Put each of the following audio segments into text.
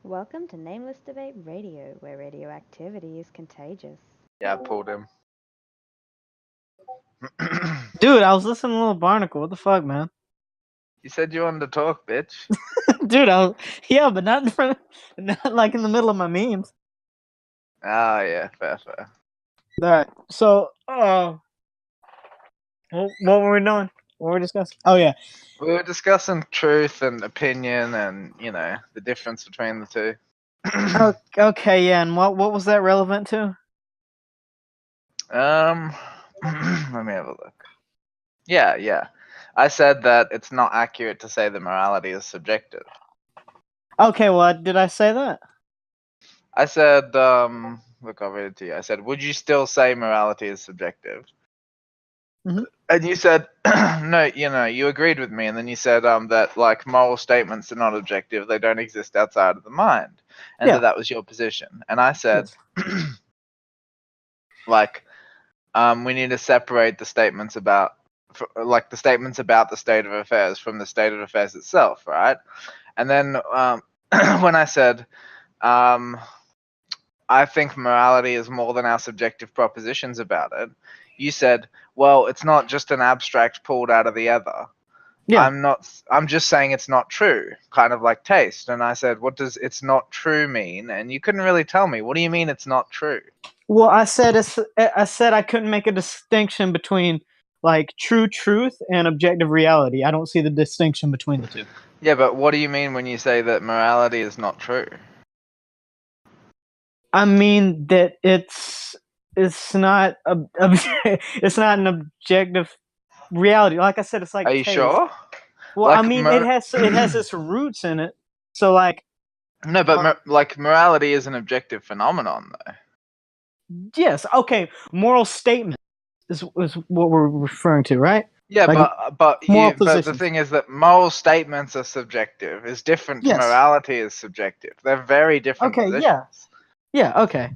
Welcome to Nameless Debate Radio, where radioactivity is contagious. Yeah, I pulled him. Dude, I was listening to Little Barnacle. What the fuck, man? You said you wanted to talk, bitch. Dude, but not in front, not like in the middle of my memes. Ah, yeah, fair. All right, so, what were we doing? What were we discussing? Oh yeah, We were discussing truth and opinion and, the difference between the two. okay, yeah, and what was that relevant to? Let me have a look. Yeah. I said that it's not accurate to say that morality is subjective. Okay, well, did I say that? I said, look, I'll read it to you. I said, would you still say morality is subjective? Mm-hmm. And you said, no, you agreed with me, and then you said that, like, moral statements are not objective, they don't exist outside of the mind, and that was your position. And I said, like, we need to separate the statements about, the statements about the state of affairs from the state of affairs itself, right? And then when I said, I think morality is more than our subjective propositions about it, you said, well, it's not just an abstract pulled out of the ether. Yeah. I'm just saying it's not true, kind of like taste. And I said, what does it's not true mean? And you couldn't really tell me. What do you mean it's not true? Well, I said I couldn't make a distinction between like true truth and objective reality. I don't see the distinction between the two. Yeah, but what do you mean when you say that morality is not true? I mean that it's not it's not an objective reality. Like I said, it's like. Are you sure? Well, like, I mean, it has its roots in it. So like. No, but morality is an objective phenomenon, though. Yes. Okay. Moral statement is what we're referring to, right? Yeah, like, but the thing is that moral statements are subjective. Is different. Yes. Morality is subjective. They're very different. Okay. Positions. Yeah. Okay.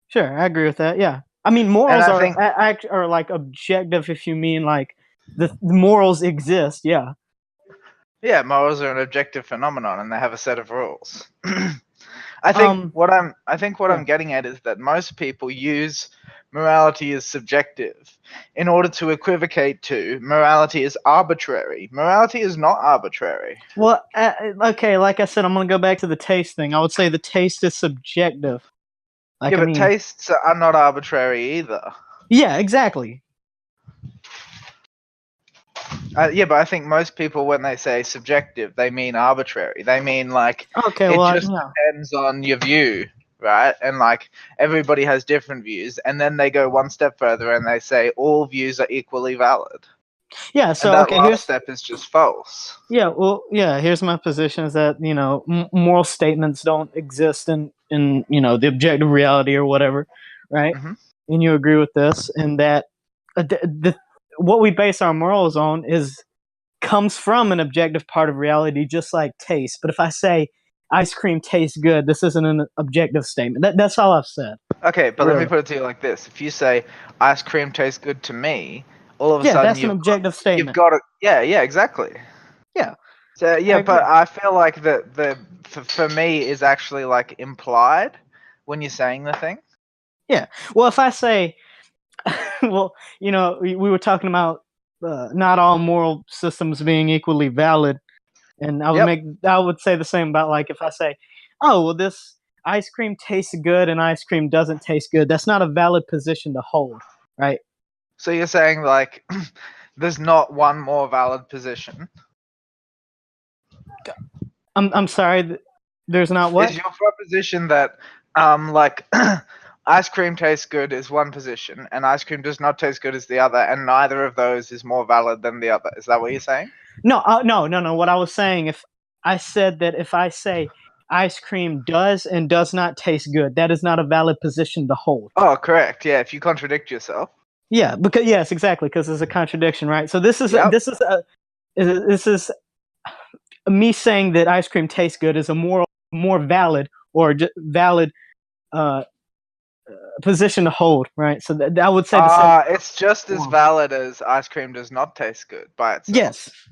Sure, I agree with that. Yeah. I mean, morals are like objective if you mean like the morals exist. Yeah. Yeah, morals are an objective phenomenon, and they have a set of rules. I think what I'm getting at is that most people use morality as subjective in order to equivocate to morality is arbitrary. Morality is not arbitrary. Well, okay, like I said, I'm going to go back to the taste thing. I would say the taste is subjective. Like, yeah, but tastes are not arbitrary either. Yeah, exactly. Yeah, but I think most people, when they say subjective, they mean arbitrary. They mean like depends on your view, right? And like everybody has different views, and then they go one step further and they say all views are equally valid. Yeah. So and that last step is just false. Yeah. Well, yeah. Here's my position: is that moral statements don't exist in the objective reality or whatever, right? Mm-hmm. And you agree with this, and that what we base our morals on comes from an objective part of reality, just like taste. But if I say ice cream tastes good, this isn't an objective statement. That's all I've said. Okay, but let me put it to you like this: if you say ice cream tastes good to me, all of a sudden that's an objective statement. You've got it. Yeah, exactly. Yeah. So but I feel like the for me is actually like implied when you're saying the thing. Yeah. Well, if I say, well, we were talking about not all moral systems being equally valid, and I would say the same about like if I say, oh, well, this ice cream tastes good and ice cream doesn't taste good. That's not a valid position to hold, right? So you're saying like there's not one more valid position? I'm sorry, there's not what? Is your proposition that like ice cream tastes good is one position and ice cream does not taste good is the other, and neither of those is more valid than the other? Is that what you're saying? No. What I was saying, if I said that if I say ice cream does and does not taste good, that is not a valid position to hold. Oh, correct. Yeah, if you contradict yourself. Yeah, because exactly, because there's a contradiction, right? So this is me saying that ice cream tastes good is a more valid or valid position to hold, right? So I would say it's just as valid as ice cream does not taste good by itself.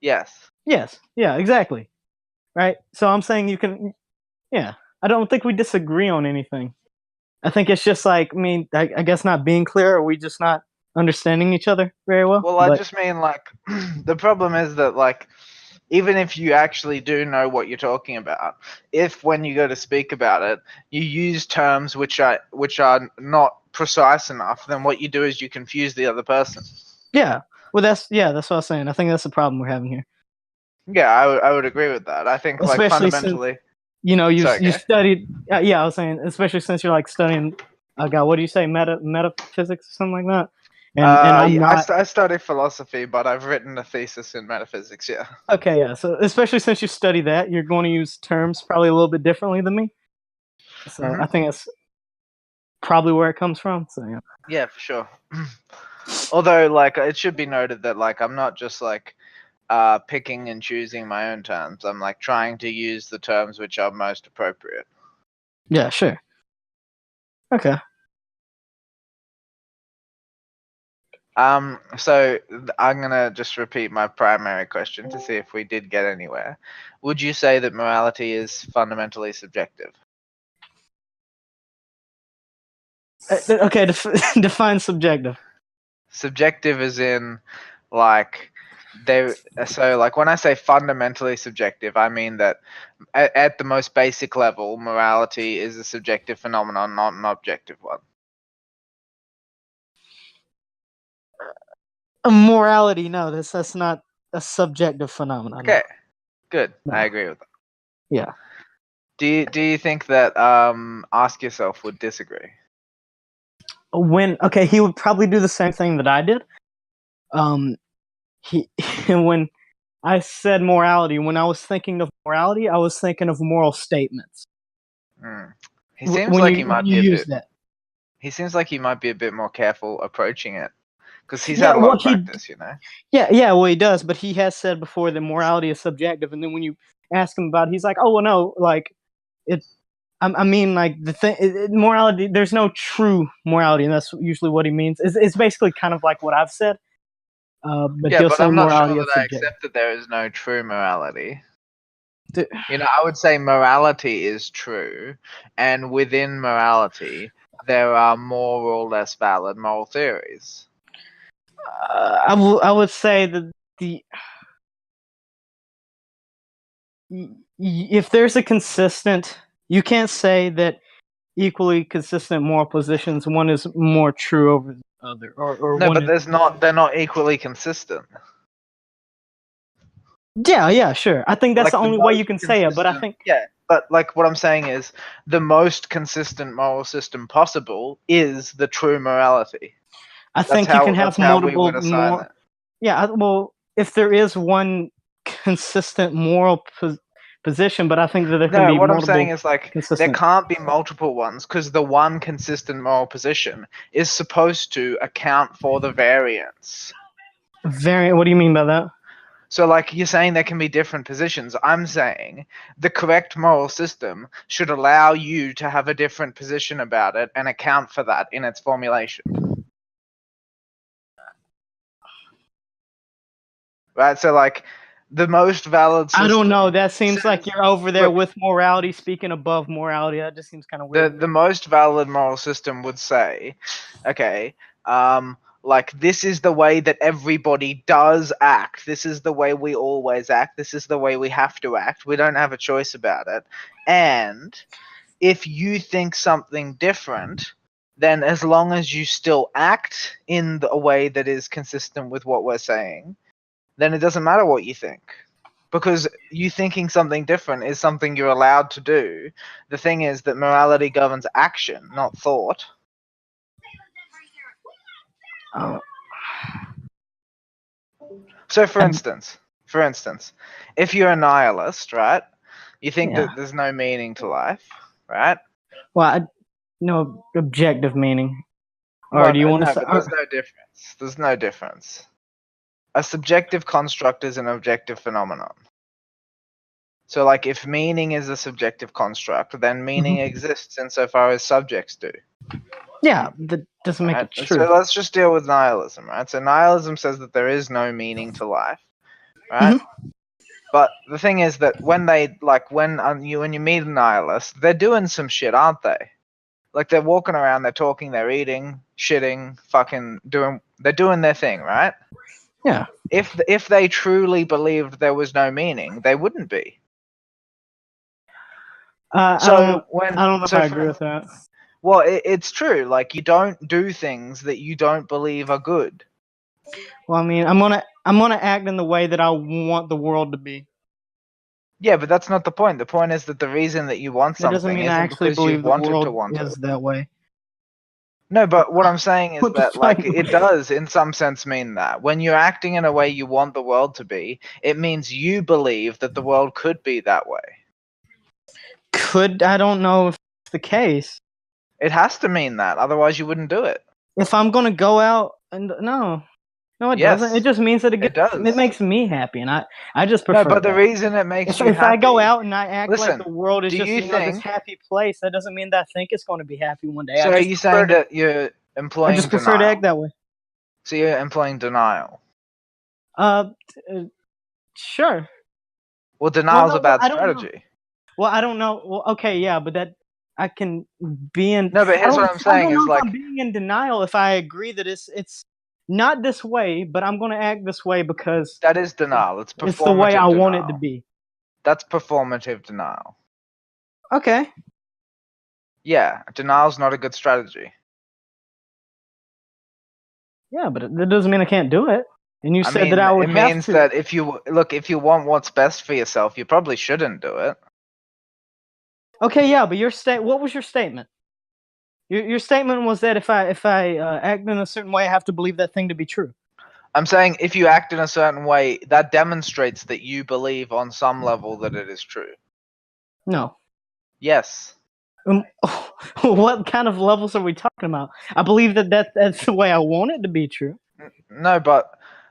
Yes. Yeah, exactly. Right. So I'm saying you can Yeah, I don't think we disagree on anything. I think it's just like, I guess not being clear, or we just not understanding each other very well. Well, I just mean like the problem is that like even if you actually do know what you're talking about, if when you go to speak about it, you use terms which are not precise enough, then what you do is you confuse the other person. Yeah. Well, that's what I was saying. I think that's the problem we're having here. Yeah, I would agree with that. I think like Especially fundamentally. since, you Sorry, studied. Yeah, I was saying, especially since you're like studying. God, what do you say, metaphysics or something like that? And I'm not. I study philosophy, but I've written a thesis in metaphysics. Yeah. Okay, yeah. So especially since you study that, you're going to use terms probably a little bit differently than me. So I think that's probably where it comes from. So yeah. Yeah, for sure. Although, like, it should be noted that like I'm not just like picking and choosing my own terms. I'm like trying to use the terms which are most appropriate. Yeah, sure. Okay. So I'm gonna just repeat my primary question to see if we did get anywhere. Would you say that morality is fundamentally subjective? Okay, define subjective. Subjective is in like so like when I say fundamentally subjective, I mean that at the most basic level, morality is a subjective phenomenon, not an objective one. Morality, no, that's not a subjective phenomenon. Okay, No. good. No. I agree with that. Yeah. Do you think that Ask Yourself would disagree? He would probably do the same thing that I did. He when I said morality, when I was thinking of morality, I was thinking of moral statements. He seems like he might be a bit. That. He seems like he might be a bit more careful approaching it because he's had a lot of practice, you know. Yeah. Well, he does, but he has said before that morality is subjective, and then when you ask him about it, he's like, "Oh, well, no, like it." I mean, like the thing, morality. There's no true morality, and that's usually what he means. It's basically kind of like what I've said. But Yeah, he'll but say I'm not sure morality is that I subjective. accept that there is no true morality. You know, I would say morality is true, and within morality, there are more or less valid moral theories. I would say that if there's a consistent, you can't say that equally consistent moral positions, one is more true over the other, or No, one but is, they're not equally consistent. Yeah, sure. I think that's Like the only way you can say it, but I think but like what I'm saying is the most consistent moral system possible is the true morality. I think you can have multiple more. It. Yeah, well, if there is one consistent moral position, but I think that there can be what multiple. I'm saying is like consistent. there can't be multiple ones because the one consistent moral position is supposed to account for the variance. What do you mean by that? So, like, you're saying there can be different positions. I'm saying the correct moral system should allow you to have a different position about it and account for that in its formulation. Right? So, like, the most valid system... I don't know. That seems like you're over there with morality, speaking above morality. That just seems kind of weird. The most valid moral system would say, okay, like, this is the way that everybody does act. This is the way we always act. This is the way we have to act. We don't have a choice about it. And if you think something different, then as long as you still act in a way that is consistent with what we're saying, then it doesn't matter what you think. Because you thinking something different is something you're allowed to do. The thing is that morality governs action, not thought. Oh. So, for instance, if you're a nihilist, right, you think that there's no meaning to life, right? Well, no objective meaning. Or do you want to say? There's no difference. There's no difference. A subjective construct is an objective phenomenon. So, like, if meaning is a subjective construct, then meaning exists insofar as subjects do. Yeah, that doesn't make it true. So let's just deal with nihilism, right? So nihilism says that there is no meaning to life, right? But the thing is that when you meet a nihilist, they're doing some shit, aren't they? Like they're walking around, they're talking, they're eating, shitting, fucking they're doing their thing, right? Yeah. If they truly believed there was no meaning, they wouldn't be. I don't know if I agree with that. Well, it's true. Like you don't do things that you don't believe are good. Well, I mean, I'm gonna act in the way that I want the world to be. Yeah, but that's not the point. The point is that the reason that you want something doesn't mean I isn't actually because you believe the wanted world to want is it. that way. No, but what I'm saying is What the that, like, fuck? it does, in some sense, mean that. When you're acting in a way you want the world to be, it means you believe that the world could be that way. I don't know if it's the case. It has to mean that, otherwise you wouldn't do it. If I'm gonna go out and no, it Yes, doesn't. It just means that it makes me happy, and I just prefer. No, but the that. reason it makes you if happy. I go out and I act Listen, like the world is do just you this think? happy place, that doesn't mean that I think it's going to be happy one day. So are you saying that you're employing I just prefer to denial? act that way. So you're employing denial. Sure. Well, denial's a bad strategy. Well, I don't know. Well, okay, yeah, but that I can be in. No, but here's what I'm saying is like I'm being in denial if I agree that it's not this way, but I'm going to act this way because that is denial. It's performative. It's the way I denial. want it to be. That's performative denial. Okay. Yeah, denial's not a good strategy. Yeah, but that doesn't mean I can't do it. And you said that I would have to. It means that if you want what's best for yourself, you probably shouldn't do it. Okay, yeah, but what was your statement? Your statement was that if I act in a certain way, I have to believe that thing to be true. I'm saying if you act in a certain way, that demonstrates that you believe on some level that it is true. No. Yes. What kind of levels are we talking about? I believe that's the way I want it to be true. No, but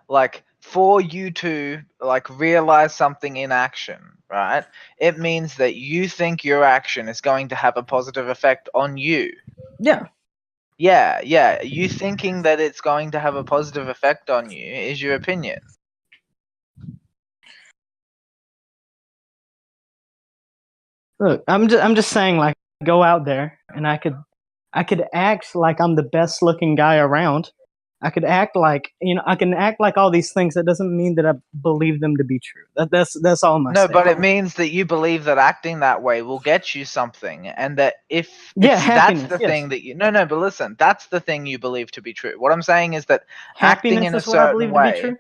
like for you to like realize something in action, right? It means that you think your action is going to have a positive effect on you. Yeah. Yeah. You thinking that it's going to have a positive effect on you is your opinion. Look, I'm just saying, like, go out there and I could act like I'm the best looking guy around. I could act like, I can act like all these things. That doesn't mean that I believe them to be true. That's all I'm saying. No, but it means that you believe that acting that way will get you something, and that if that's the thing that you but listen, that's the thing you believe to be true. What I'm saying is that acting in a certain way.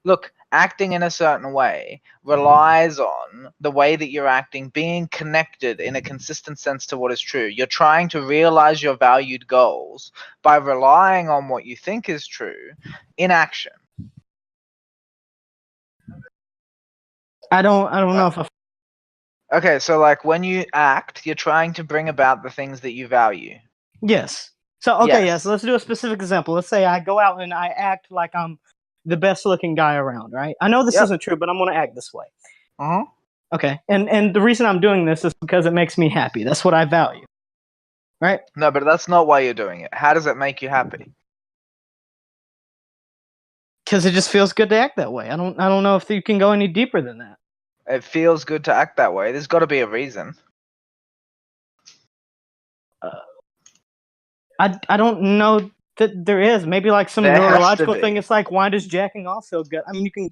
Look, acting in a certain way relies on the way that you're acting being connected in a consistent sense to what is true. You're trying to realize your valued goals by relying on what you think is true in action. I don't know if I... Okay, so like when you act, you're trying to bring about the things that you value. Yes. So okay, yes. So let's do a specific example. Let's say I go out and I act like I'm the best looking guy around, right? I know this isn't true, but I'm going to act this way. Okay. And the reason I'm doing this is because it makes me happy. That's what I value. Right? No, but that's not why you're doing it. How does it make you happy? Because it just feels good to act that way. I don't know if you can go any deeper than that. It feels good to act that way. There's got to be a reason. I don't know that there is. Maybe like some neurological thing. It's like, why does jacking off feel good? I mean, you can.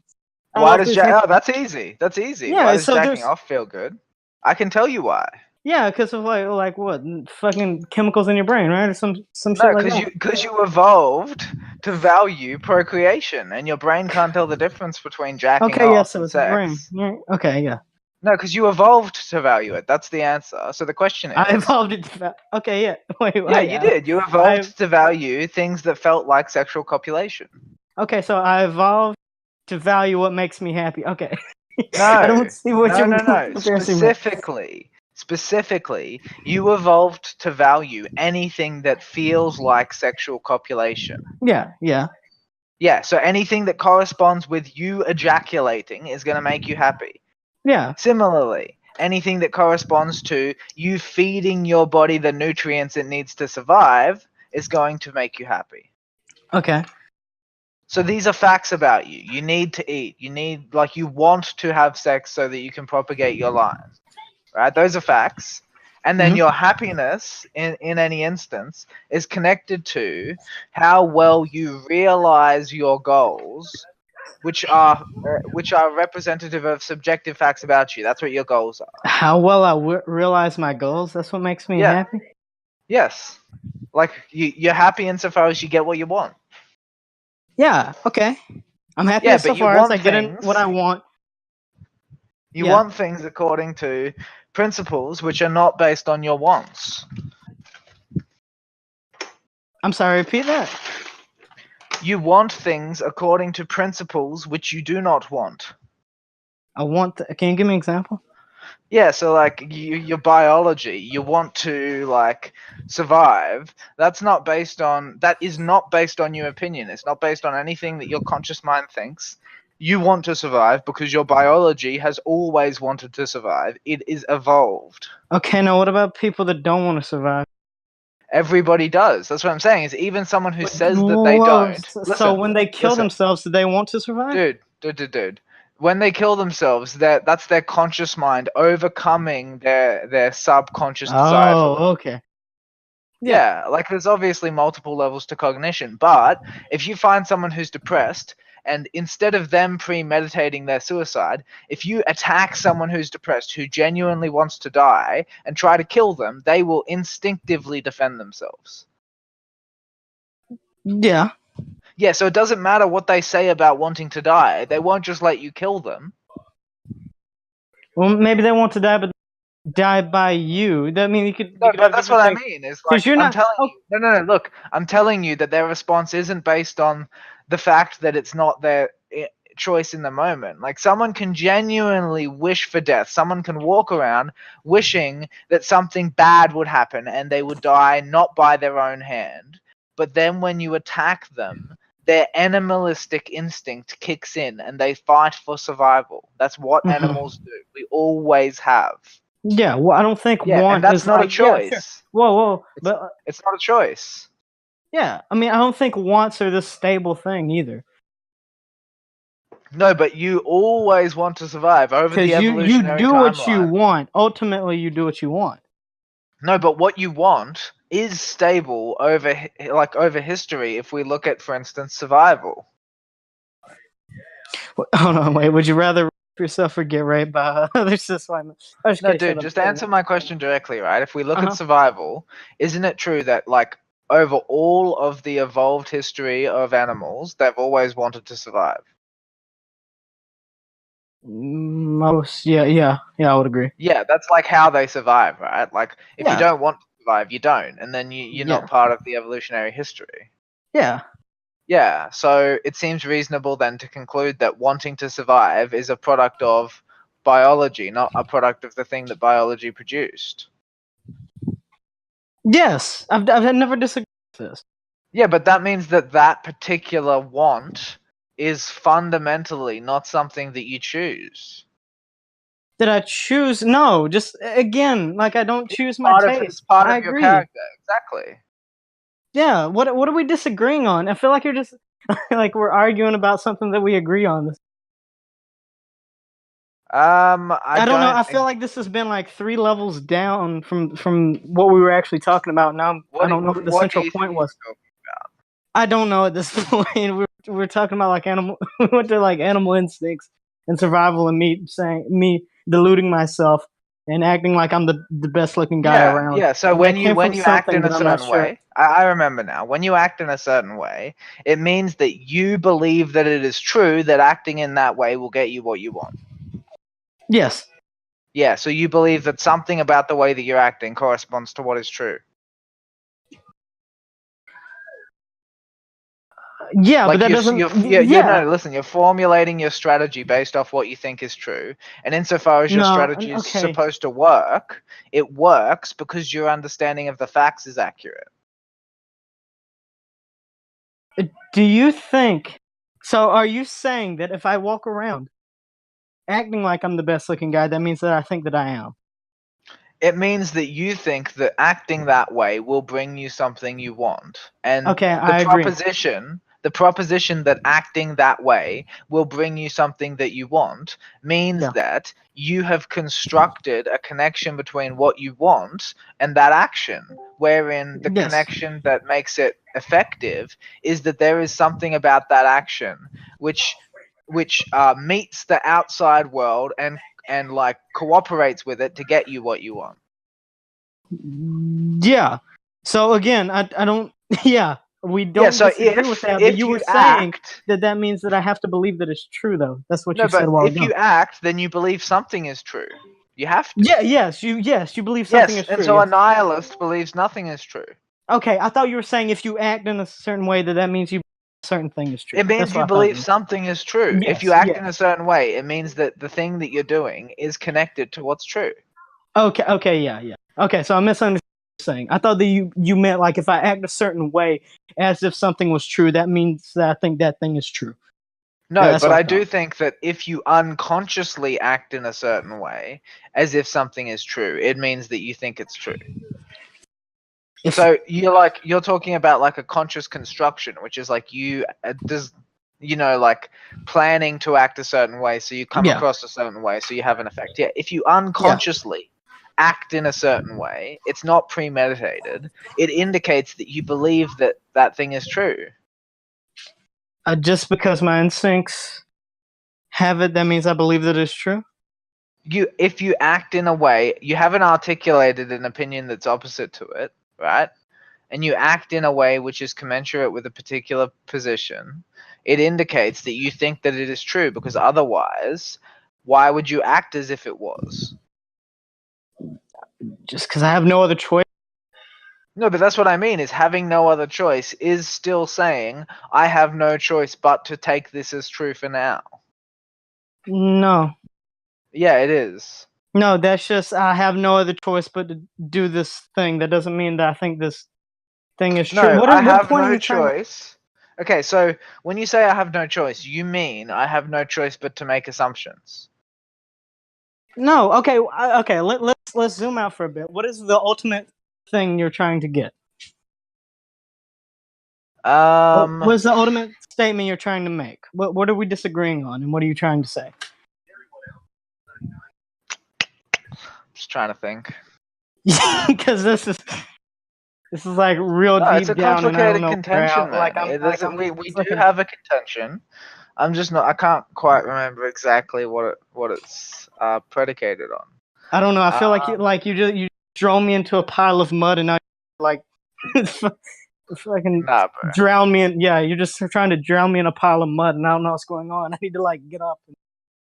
Why does that's easy. That's easy. Yeah, why does jacking off feel good? I can tell you why. Yeah, because of like what fucking chemicals in your brain, right? Or some shit like that. Because you evolved to value procreation, and your brain can't tell the difference between jacking off and sex. Brain. Okay, yeah. No, because you evolved to value it. That's the answer. So the question is... I evolved it to okay, yeah. Wait, yeah, you did. You evolved to value things that felt like sexual copulation. Okay, so I evolved to value what makes me happy. Okay. No. I don't see what you're... No. Specifically, you evolved to value anything that feels like sexual copulation. Yeah. Yeah, so anything that corresponds with you ejaculating is going to make you happy. Yeah. Similarly, anything that corresponds to you feeding your body the nutrients it needs to survive is going to make you happy. Okay. So these are facts about you. You need to eat. You want to have sex so that you can propagate your line. Right? Those are facts. And then your happiness in any instance is connected to how well you realize your goals, which are representative of subjective facts about you. That's what your goals are. How well I realize my goals, that's what makes me happy? Yes. Like, you're happy insofar as you get what you want. Yeah, okay. I'm happy Yeah, so but you far as want I get in things. what I want. You want things according to principles which are not based on your wants. I'm sorry, repeat that. You want things according to principles which you do not want. Can you give me an example? Yeah, so like your biology, you want to like survive. That is not based on your opinion. It's not based on anything that your conscious mind thinks. You want to survive because your biology has always wanted to survive. It is evolved. Okay, now what about people that don't want to survive? Everybody does. That's what I'm saying. Is even someone who says that they don't. So when they kill themselves, do they want to survive? Dude. When they kill themselves, that's their conscious mind overcoming their subconscious desire. Oh, okay. Yeah, like there's obviously multiple levels to cognition, but if you find someone who's depressed, and instead of them premeditating their suicide, if you attack someone who's depressed, who genuinely wants to die, and try to kill them, they will instinctively defend themselves. Yeah. Yeah, so it doesn't matter what they say about wanting to die. They won't just let you kill them. Well, maybe they want to die, but die by you. I mean, you could. But that's what I mean. Is like you're not. No. Look, I'm telling you that their response isn't based on the fact that it's not their choice in the moment. Like someone can genuinely wish for death. Someone can walk around wishing that something bad would happen and they would die not by their own hand. But then when you attack them, their animalistic instinct kicks in and they fight for survival. That's what animals do. We always have. Yeah, well, I don't think want and that's is not like, a choice. Yeah, sure. Whoa, but it's not a choice. Yeah, I mean, I don't think wants are this stable thing either. No, but you always want to survive over the evolutionary timeline. You do what you want. Ultimately, you do what you want. No, but what you want is stable over history. If we look at, for instance, survival. Hold on, wait. Would you rather yourself or get raped by others? No, dude, just answer my question directly, right? If we look at survival, isn't it true that like over all of the evolved history of animals, they've always wanted to survive? Yeah, I would agree. Yeah, that's like how they survive, right? Like if you don't want to survive, you don't, and then you're not part of the evolutionary history. Yeah. Yeah, so it seems reasonable then to conclude that wanting to survive is a product of biology, not a product of the thing that biology produced. Yes, I've never disagreed with this. Yeah, but that means that particular want is fundamentally not something that you choose. Did I choose? No, just again, like I don't choose my taste. It's part of your character, exactly. Yeah, what are we disagreeing on? I feel like you're just like we're arguing about something that we agree on. I don't know. I feel like this has been like 3 levels down from what we were actually talking about. Now I don't know what the central point was. I don't know at this point. We're talking about like animal. We went to like animal instincts and survival, and me deluding myself and acting like I'm the best looking guy around. Yeah. So when you act in a certain way, I remember now. When you act in a certain way, it means that you believe that it is true that acting in that way will get you what you want. Yes. Yeah. So you believe that something about the way that you're acting corresponds to what is true. Yeah, like but that doesn't. No, listen. You're formulating your strategy based off what you think is true, and insofar as your strategy is supposed to work, it works because your understanding of the facts is accurate. Do you think? So, are you saying that if I walk around acting like I'm the best-looking guy, that means that I think that I am? It means that you think that acting that way will bring you something you want, and I agree. the proposition that acting that way will bring you something that you want means that you have constructed a connection between what you want and that action, wherein the connection that makes it effective is that there is something about that action which meets the outside world and like cooperates with it to get you what you want. Yeah. So again, I don't. Yeah, we don't disagree with that. But you were saying that means that I have to believe that it's true, though. That's what you said a while ago. If you act, then you believe something is true. You have to. Yeah. Yes. You believe something is true. And so a nihilist believes nothing is true. Okay, I thought you were saying if you act in a certain way, that means you believe a certain thing is true. It means you believe something is true. Yes, if you act in a certain way, it means that the thing that you're doing is connected to what's true. Okay, yeah. Okay, so I misunderstood what you're saying. I thought that you meant like if I act a certain way as if something was true, that means that I think that thing is true. No, but I do think that if you unconsciously act in a certain way as if something is true, it means that you think it's true. So you're talking about like a conscious construction, which is like like planning to act a certain way, so you come across a certain way, so you have an effect. Yeah, if you unconsciously act in a certain way, it's not premeditated. It indicates that you believe that that thing is true. Just because my instincts have it, that means I believe that it's true? If you act in a way, you haven't articulated an opinion that's opposite to it, right? And you act in a way which is commensurate with a particular position, it indicates that you think that it is true, because otherwise, why would you act as if it was? Just because I have no other choice? No, but that's what I mean, is having no other choice is still saying, I have no choice but to take this as true for now. No. Yeah, it is. No, that's just I have no other choice but to do this thing. That doesn't mean that I think this thing is true. No, I have no choice. Okay, so when you say I have no choice, you mean I have no choice but to make assumptions. No, okay. Let's zoom out for a bit. What is the ultimate thing you're trying to get? What's the ultimate statement you're trying to make? What are we disagreeing on, and what are you trying to say? Just trying to think. Because this is like real deep down. It's a complicated contention, man. We do have a contention. I'm just not. I can't quite remember exactly what it's predicated on. I don't know. I feel like you throw me into a pile of mud and now like fucking drown me in. Yeah, you're just trying to drown me in a pile of mud, and I don't know what's going on. I need to like get up and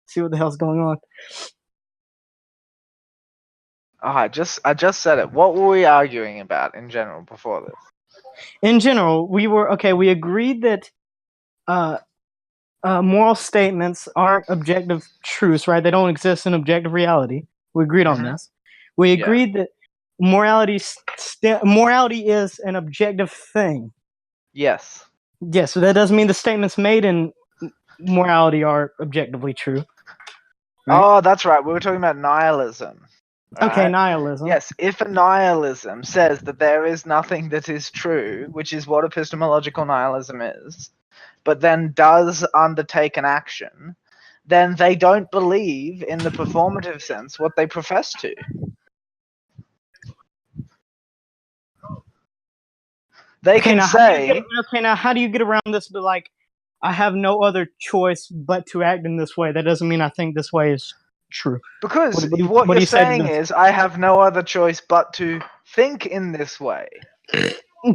see what the hell's going on. Oh, I just said it. What were we arguing about in general before this? In general, we agreed that moral statements aren't objective truths, right? They don't exist in objective reality. We agreed on this. We agreed that morality is an objective thing. Yes. Yeah, so that doesn't mean the statements made in morality are objectively true. Right? Oh, that's right. We were talking about nihilism. Right? Okay, nihilism. Yes, if a nihilism says that there is nothing that is true, which is what epistemological nihilism is, but then does undertake an action, then they don't believe in the performative sense what they profess to. They can say... now how do you get around this? But like, I have no other choice but to act in this way. That doesn't mean I think this way is true. Because what you're saying is, I have no other choice but to think in this way.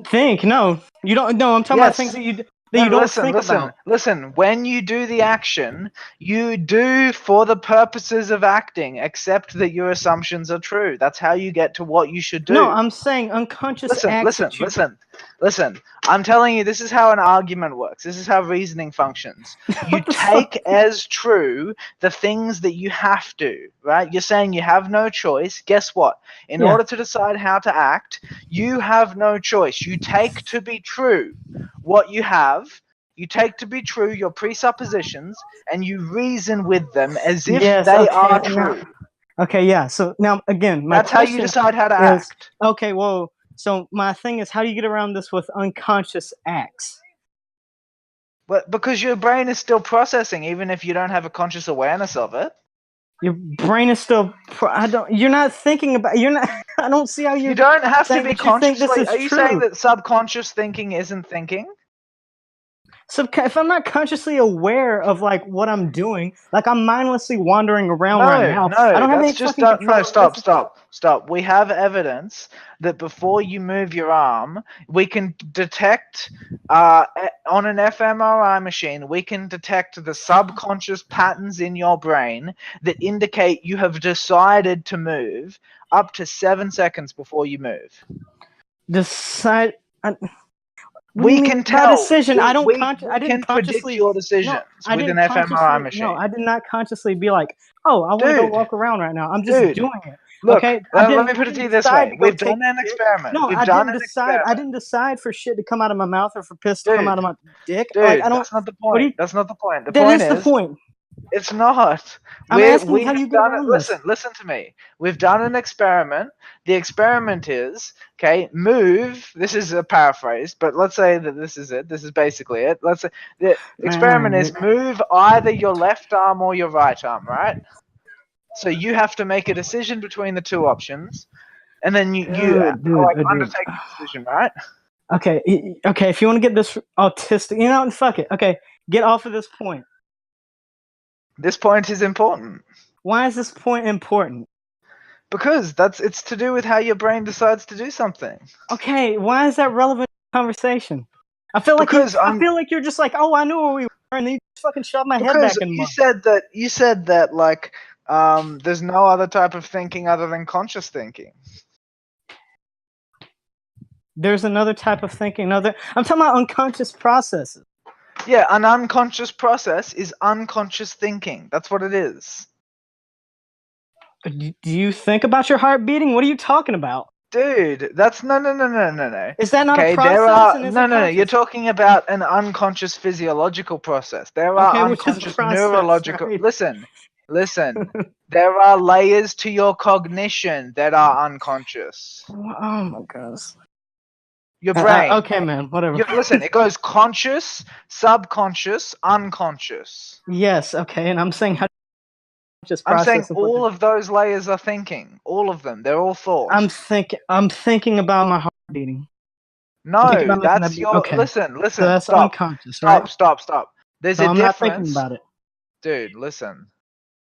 Think? No, you don't. No, I'm talking about things that you don't think about. Listen, when you do the action, you do for the purposes of acting, accept that your assumptions are true. That's how you get to what you should do. No, I'm saying unconscious acts. Listen. I'm telling you, this is how an argument works. This is how reasoning functions. You take as true the things that you have to, right? You're saying you have no choice. Guess what? In order to decide how to act, you have no choice. You take to be true what you have. You take to be true your presuppositions, and you reason with them as if they are true. Okay, yeah. So now, again, that's how you decide how to act. Okay, well, so my thing is, how do you get around this with unconscious acts? But because your brain is still processing, even if you don't have a conscious awareness of it. Your brain is still. You're not thinking about. You're not. I don't see how You don't have to be consciously. Are you true. saying that subconscious thinking isn't thinking? So if I'm not consciously aware of like what I'm doing, like I'm mindlessly wandering around right now, I don't have any fucking control. No, stop. We have evidence that before you move your arm, we can detect on an fMRI machine, we can detect the subconscious patterns in your brain that indicate you have decided to move up to 7 seconds before you move. Decide. We can tell. Decision. I don't. I didn't predict your decisions with an fMRI machine. No, I did not consciously be like, "Oh, I want to go walk around right now." I'm just doing it. Look, okay. let me put it to you this way: we've done an experiment. No, I didn't decide. I didn't decide for shit to come out of my mouth or for piss to come out of my dick. Dude, like, I don't. That's not the point. That's not the point. The that point is the point. It's not. I'm asking how you get around this. Listen to me. We've done an experiment. The experiment is, okay, move. This is a paraphrase, but let's say that this is it. This is basically it. Let's say the experiment is move either your left arm or your right arm, right? So you have to make a decision between the two options, and then you undertake the decision, right? Okay. If you want to get this autistic, fuck it. Okay, get off of this point. This point is important. Why is this point important? Because it's to do with how your brain decides to do something. Okay, why is that relevant to the conversation? I feel like you're just like, oh, I knew where we were, and then you just fucking shoved my head back in the mud. You said that like there's no other type of thinking other than conscious thinking. There's another type of thinking. I'm talking about unconscious processes. Yeah, an unconscious process is unconscious thinking. That's what it is. Do you think about your heart beating? What are you talking about? Dude, that's no. Is that not a process? No. You're talking about an unconscious physiological process. There are unconscious neurological. Right? Listen. There are layers to your cognition that are unconscious. Oh my gosh. Your brain. Okay, man. Whatever. Listen, it goes conscious, subconscious, unconscious. Yes. Okay, and I'm saying how. I'm saying all of those layers are thinking. All of them. They're all thought. I'm thinking about my heart beating. No, that's your. Okay. Listen. So that's stop. Unconscious, right? Stop. There's a difference. I'm not thinking about it. Dude, listen.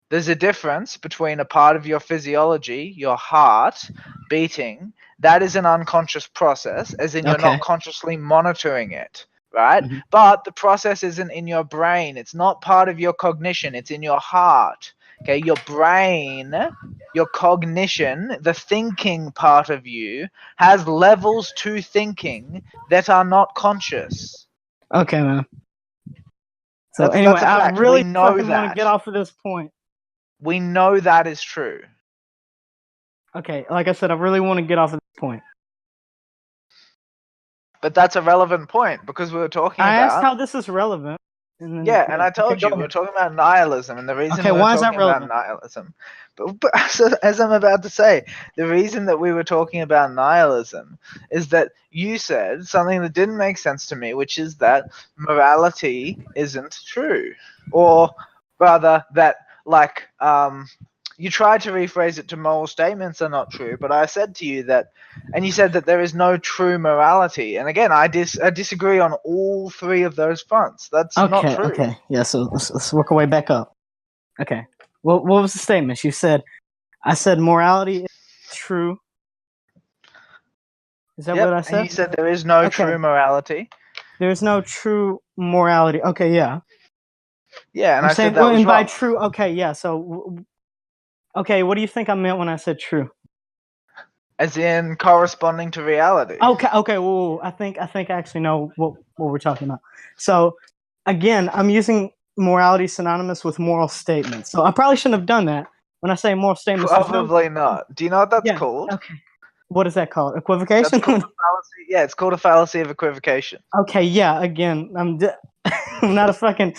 There's a difference between a part of your physiology, your heart beating. That is an unconscious process, as in you're not consciously monitoring it, right? Mm-hmm. But the process isn't in your brain. It's not part of your cognition. It's in your heart. Okay, your brain, your cognition, the thinking part of you has levels to thinking that are not conscious. Okay, man. So anyway, I really fucking want to get off of this point. We know that is true. Okay, like I said, I really want to get off of this point. But that's a relevant point because we were talking about... I asked how this is relevant. And I told you we were talking about nihilism, and the reason we were talking about nihilism, but as I'm about to say, the reason that we were talking about nihilism is that you said something that didn't make sense to me, which is that morality isn't true, or rather that you tried to rephrase it to moral statements are not true, but I said to you that, and you said that there is no true morality. And again, I disagree on all three of those fronts. That's not true. Okay, yeah, so let's work our way back up. Okay, what was the statement? I said morality is true. Is that what I said? And you said there is no true morality. There is no true morality. Okay, yeah. Yeah, and I said that was wrong. By true, okay, yeah, so... Okay, what do you think I meant when I said true? As in corresponding to reality. Okay. Well, I think I actually know what we're talking about. So, again, I'm using morality synonymous with moral statements. So I probably shouldn't have done that when I say moral statements. Probably not. Do you know what that's called? Okay. What is that called? Equivocation? That's called a fallacy. Yeah, it's called a fallacy of equivocation. Okay. Yeah. Again, I'm not a fucking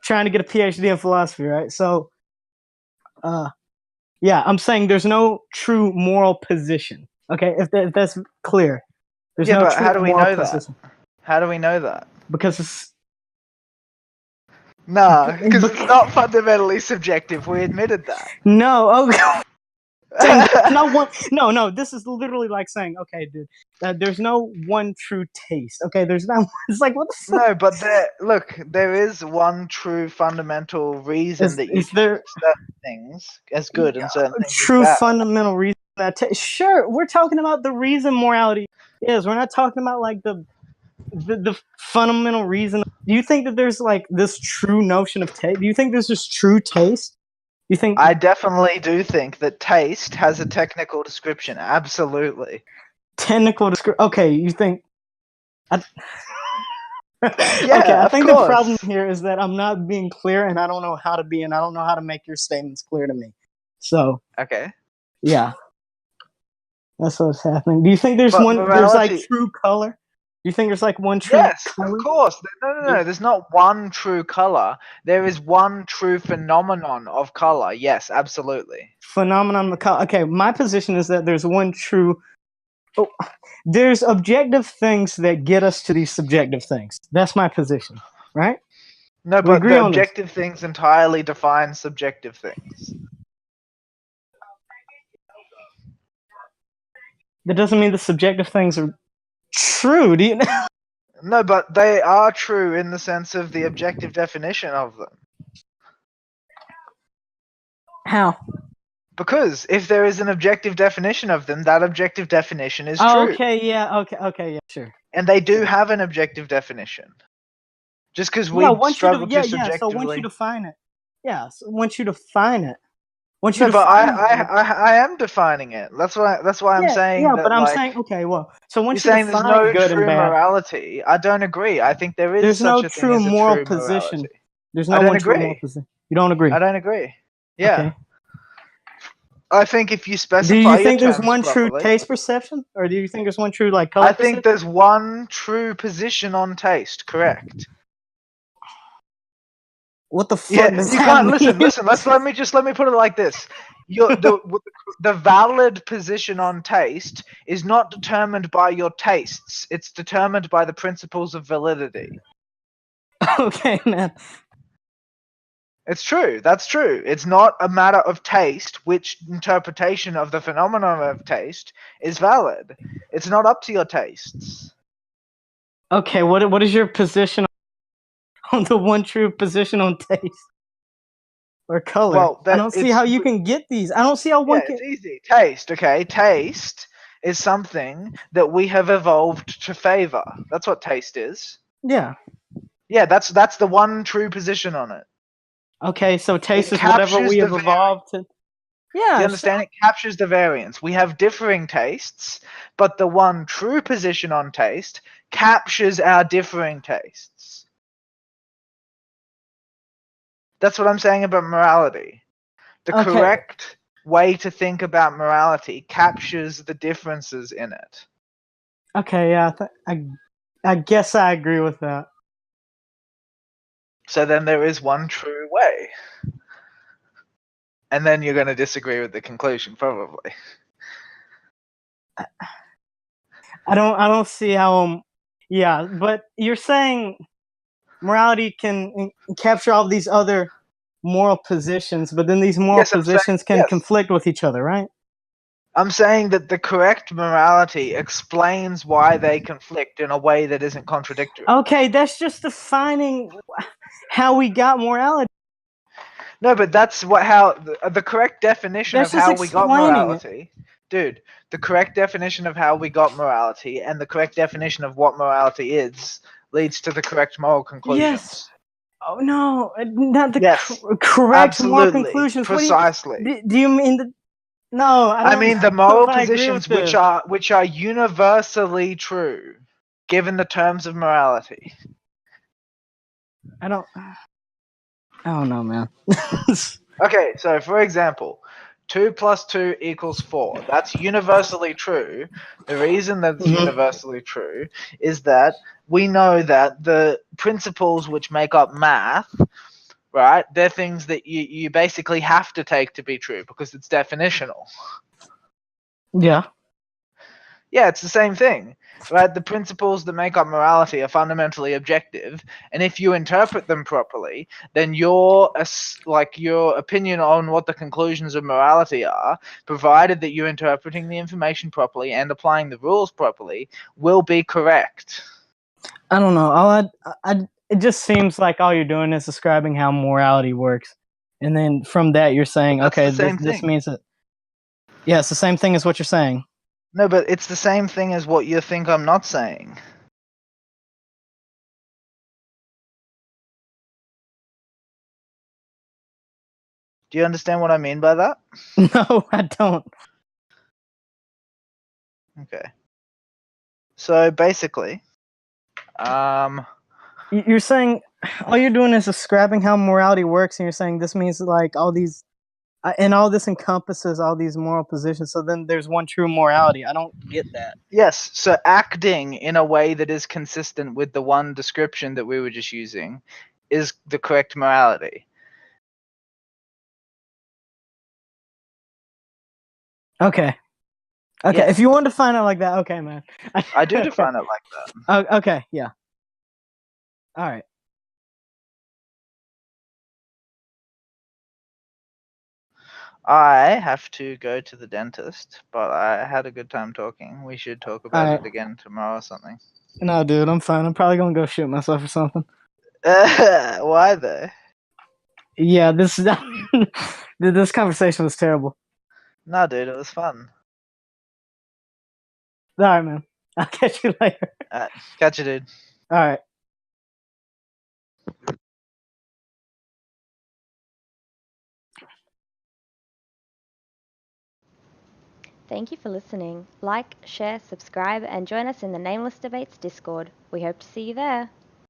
trying to get a PhD in philosophy, right? So, yeah, I'm saying there's no true moral position. Okay, if that's clear. There's no true how do we know that? How do we know that? Because Nah, because it's not fundamentally subjective. We admitted that. No, oh, saying there's no one. No, this is literally like saying, okay, dude, there's no one true taste. Okay, there's not. It's like, what the fuck? No, but there is one true fundamental reason that you there certain things as good and certain things true as bad. fundamental reason that sure, we're talking about the reason morality is. We're not talking about like the fundamental reason. Do you think that there's like this true notion of taste? Do you think there's just true taste? You think? I definitely do think that taste has a technical description. Absolutely. Technical description. Okay, you think? Yeah, okay, I think of course. the problem here is that I'm not being clear, and I don't know how to be, and I don't know how to make your statements clear to me. So. Okay. Yeah. That's what's happening. Do you think there's there's like true color? Do you think there's like one true color? Of course. No. There's not one true color. There is one true phenomenon of color. Yes, absolutely. Phenomenon of color. Okay, my position is that there's one true. Oh, there's objective things that get us to these subjective things. That's my position, right? No, but the objective things entirely define subjective things. That doesn't mean the subjective things are true. Do you know? No, but they are true in the sense of the objective definition of them. How? Because if there is an objective definition of them, that objective definition is true. Okay, yeah, sure. And they do have an objective definition. Just because we struggle to subjectively... so once you define it. Yeah, so once you define it. I am defining it. That's why I'm saying. Yeah, but I'm saying, okay, well, so once you're you saying there's no good true and bad, morality, I don't agree. I think there is there's such no a true thing as moral a true position. Morality. There's no one true moral position. You don't agree? I don't agree. Yeah. Okay. I think if you specify. Do you think there's one properly, true taste perception, or do you think there's one true like color? I think there's one true position on taste. Correct. What the fuck does you that can't mean? listen. Let me put it like this. The valid position on taste is not determined by your tastes. It's determined by the principles of validity. Okay, man. It's true. That's true. It's not a matter of taste, which interpretation of the phenomenon of taste is valid. It's not up to your tastes. Okay, what is your position on the one true position on taste or color? Well, I don't see how you can get these. I don't see how one can. It's easy. Taste, okay? Taste is something that we have evolved to favor. That's what taste is. Yeah. Yeah, that's the one true position on it. Okay, so taste is whatever we have evolved to. Yeah. You understand? It captures the variance. We have differing tastes, but the one true position on taste captures our differing tastes. That's what I'm saying about morality. The correct way to think about morality captures the differences in it. Okay, yeah, I guess I agree with that. So then there is one true way. And then you're going to disagree with the conclusion, probably. I don't see how. Yeah, but you're saying morality can capture all these other moral positions, but then these moral positions can conflict with each other, right? I'm saying that the correct morality explains why they conflict in a way that isn't contradictory. Okay, that's just defining how we got morality. No, but that's how the correct definition of how we got morality. Dude, the correct definition of how we got morality and the correct definition of what morality is leads to the correct moral conclusions. Yes. Oh no, not the correct moral conclusions. Precisely. Do you mean the? No, I mean the moral positions which are universally true, given the terms of morality. I don't know, man. Okay, so for example, 2 + 2 = 4. That's universally true. The reason that's universally true is that we know that the principles which make up math, right, they're things that you basically have to take to be true because it's definitional. Yeah. Yeah, it's the same thing, right? The principles that make up morality are fundamentally objective, and if you interpret them properly, then your opinion on what the conclusions of morality are, provided that you're interpreting the information properly and applying the rules properly, will be correct. I don't know. It just seems like all you're doing is describing how morality works, and then from that you're saying, okay, this means that. Yeah, it's the same thing as what you're saying. No, but it's the same thing as what you think I'm not saying. Do you understand what I mean by that? No, I don't. Okay. So basically, you're saying all you're doing is describing how morality works, and you're saying this means like all these, and all this encompasses all these moral positions. So then there's one true morality. I don't get that. Yes. So acting in a way that is consistent with the one description that we were just using is the correct morality. Okay. Okay. Yeah. If you want to define it like that, okay, man. I do define it like that. Okay. Yeah. All right. I have to go to the dentist, but I had a good time talking. We should talk about it again tomorrow or something. No, dude, I'm fine. I'm probably gonna go shoot myself or something. Why though? Yeah, this conversation was terrible. No, dude, it was fun. All right, man. I'll catch you later. Catch you, dude. All right. Thank you for listening. Like, share, subscribe, and join us in the Nameless Debates Discord. We hope to see you there.